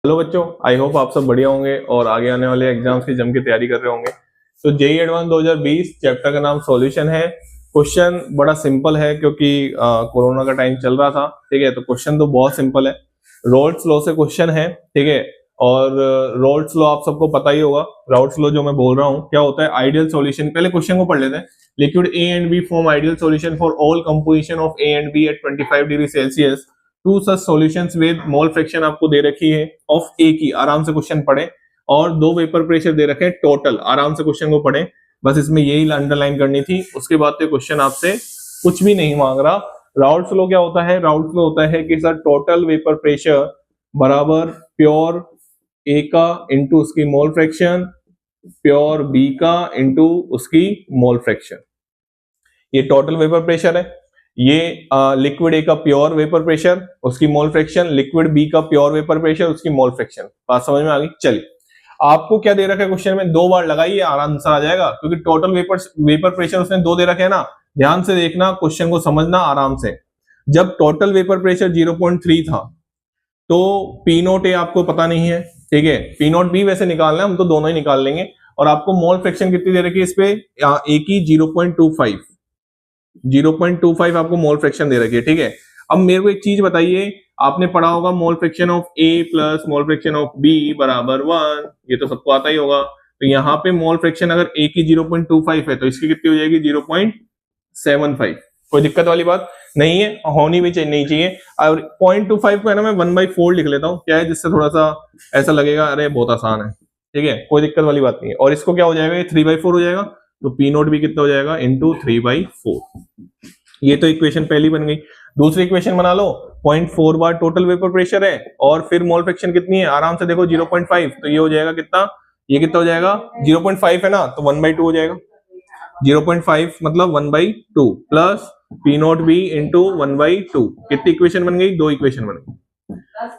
Hello बच्चों, I hope आप सब बढ़िया होंगे और आगे आने वाले एग्जाम्स की जम के तैयारी कर रहे होंगे। तो जेईई एडवांस 2020 चैप्टर का नाम सॉल्यूशन है। क्वेश्चन बड़ा सिंपल है क्योंकि कोरोना का टाइम चल रहा था। ठीक है, तो क्वेश्चन तो बहुत सिंपल है। रोल्स लॉ से क्वेश्चन है। ठीक है, और रोल्स लॉ आप सबको पता ही होगा। रोल्स लॉ जो मैं बोल रहा हूँ क्या होता है, आइडियल सॉल्यूशन। पहले क्वेश्चन को पढ़ लेते हैं। Liquid A and B form ideal solution for all composition of A and B at 25 degree Celsius. Two such solutions with mole fraction आपको दे रखी है ऑफ ए की, आराम से क्वेश्चन पढ़े। और दो वेपर प्रेशर दे रखे हैं टोटल, आराम से क्वेश्चन को पढ़े। बस इसमें यही अंडरलाइन करनी थी, उसके बाद तो क्वेश्चन आपसे कुछ भी नहीं मांग रहा। राउल्ट्स लॉ क्या होता है? राउल्ट्स लॉ होता है कि सर टोटल वेपर प्रेशर बराबर प्योर ए का इंटू उसकी मोल फ्रैक्शन, प्योर बी का इंटू उसकी मोल फ्रैक्शन। ये टोटल वेपर प्रेशर है। ये लिक्विड ए का प्योर वेपर प्रेशर, उसकी मोल फ्रैक्शन, लिक्विड बी का प्योर वेपर प्रेशर, उसकी मोल फ्रैक्शन। बात समझ में आ गई? चलिए, आपको क्या दे रखा है क्वेश्चन में, दो बार लगाइए आंसर आ जाएगा, क्योंकि टोटल वेपर प्रेशर उसने दो दे रखे है ना। ध्यान से देखना, क्वेश्चन को समझना आराम से। जब टोटल वेपर प्रेशर 0.3 था तो पी नोट ए आपको पता नहीं है। ठीक है, पी नोट बी वैसे निकालना है, हम तो दोनों ही निकाल लेंगे। और आपको मोल फ्रैक्शन कितनी दे रखी है इस पे, ए की 0.25 आपको मोल फ्रैक्शन दे रखी है। ठीक है, अब मेरे को एक चीज बताइए, आपने पढ़ा होगा mole fraction of A plus mole fraction of B बराबर 1, ये तो सबको आता ही होगा। तो यहाँ पे मोल फ्रैक्शन अगर ए की 0.25 है तो इसकी कितनी हो जाएगी, 0.75। कोई दिक्कत वाली बात नहीं है, होनी भी नहीं चाहिए। और 0.25 को है ना मैं 1/4 लिख लेता हूँ, क्या है, जिससे थोड़ा सा ऐसा लगेगा अरे बहुत आसान है। ठीक है, कोई दिक्कत वाली बात नहीं है। और इसको क्या हो जाएगा, 3/4 हो जाएगा, तो पी नोट भी कितना हो जाएगा, इंटू 3/4। ये तो इक्वेशन पहली बन गई। दूसरी इक्वेशन बना लो, 0.4 बार टोटल वेपर प्रेशर है और फिर मोल फ्रैक्शन कितनी है, आराम से देखो 0.5, तो ये हो जाएगा कितना, ये कितना हो जाएगा, 0.5 है ना, तो 1/2 हो जाएगा। 0.5 मतलब 1/2 plus P naught B into 1/2। कितनी इक्वेशन बन गई, दो इक्वेशन बन गई।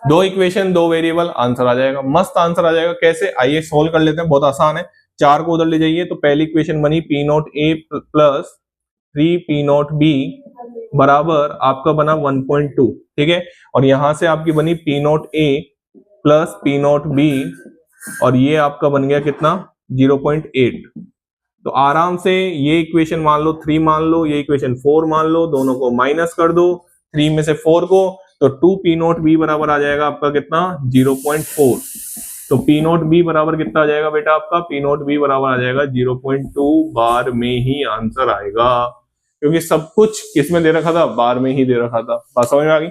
दो इक्वेशन, दो वेरिएबल, आंसर आ जाएगा, मस्त आंसर आ जाएगा। कैसे, आइए सोल्व कर लेते हैं, बहुत आसान है। 4 को उधर ले जाइए, तो पहली इक्वेशन बनी पी नोट ए प्लस 3 पी नोट बी बराबर आपका बना 1.2। ठीक है, और यहां से आपकी बनी पी नोट ए प्लस पी नोट बी, और ये आपका बन गया कितना, 0.8। तो आराम से ये इक्वेशन मान लो 3 मान लो, ये इक्वेशन 4 मान लो, दोनों को माइनस कर दो 3 में से 4 को, तो 2 पी नोट बी बराबर आ जाएगा आपका कितना, 0.4। तो पी नोट बी बराबर कितना आ जाएगा बेटा आपका, पी नोट बी बराबर आ जाएगा 0.2 बार में ही आंसर आएगा, क्योंकि सब कुछ किस में दे रखा था, बार में ही दे रखा था। बात समझ में आ गई?